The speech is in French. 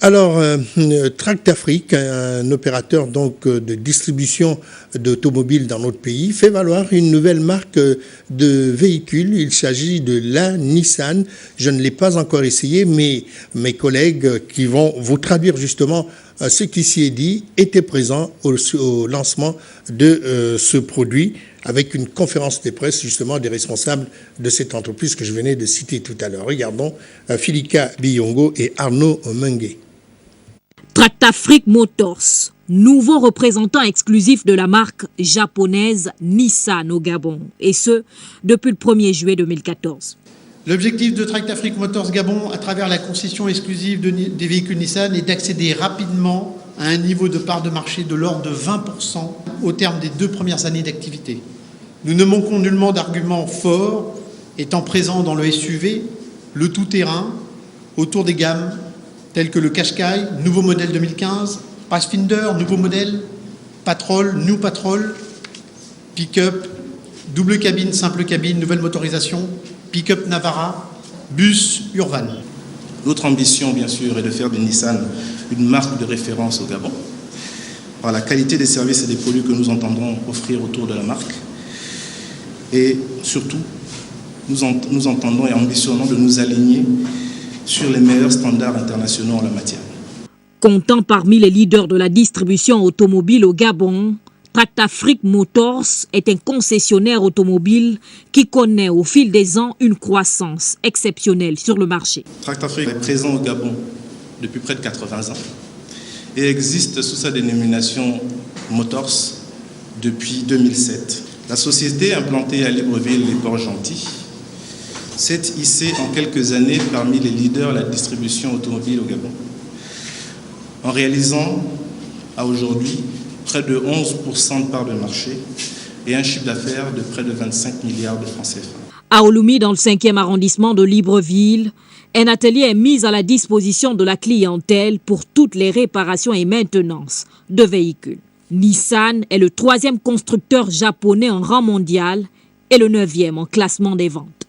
Alors, Tract Afrique, un opérateur donc de distribution d'automobiles dans notre pays, fait valoir une nouvelle marque de véhicules. Il s'agit de la Nissan. Je ne l'ai pas encore essayé, mais mes collègues qui vont vous traduire justement ce qui s'y est dit étaient présents au lancement de ce produit, avec une conférence de presse justement des responsables de cette entreprise que je venais de citer tout à l'heure. Regardons Filika Biyongo et Arnaud Mengue. Tract Afrique Motors, nouveau représentant exclusif de la marque japonaise Nissan au Gabon, et ce, depuis le 1er juillet 2014. L'objectif de Tract Afrique Motors Gabon, à travers la concession exclusive des véhicules Nissan, est d'accéder rapidement à un niveau de part de marché de l'ordre de 20% au terme des 2 premières années d'activité. Nous ne manquons nullement d'arguments forts, étant présents dans le SUV, le tout-terrain, autour des gammes, tels que le Qashqai, nouveau modèle 2015, Pathfinder, nouveau modèle, Patrol, New Patrol, Pick-up, double cabine, simple cabine, nouvelle motorisation, Pick-up Navara, bus Urvan. Notre ambition, bien sûr, est de faire de Nissan une marque de référence au Gabon, par la qualité des services et des produits que nous entendrons offrir autour de la marque. Et surtout, nous entendons et ambitionnons de nous aligner sur les meilleurs standards internationaux en la matière. Comptant parmi les leaders de la distribution automobile au Gabon, Tract Afrique Motors est un concessionnaire automobile qui connaît au fil des ans une croissance exceptionnelle sur le marché. Tract Afrique est présent au Gabon depuis près de 80 ans et existe sous sa dénomination Motors depuis 2007. La société implantée à Libreville et Port-Gentil s'est hissée en quelques années parmi les leaders de la distribution automobile au Gabon, en réalisant à aujourd'hui près de 11% de part de marché et un chiffre d'affaires de près de 25 milliards de francs CFA. À Olomouc, dans le 5e arrondissement de Libreville, un atelier est mis à la disposition de la clientèle pour toutes les réparations et maintenances de véhicules. Nissan est le 3e constructeur japonais en rang mondial et le 9e en classement des ventes.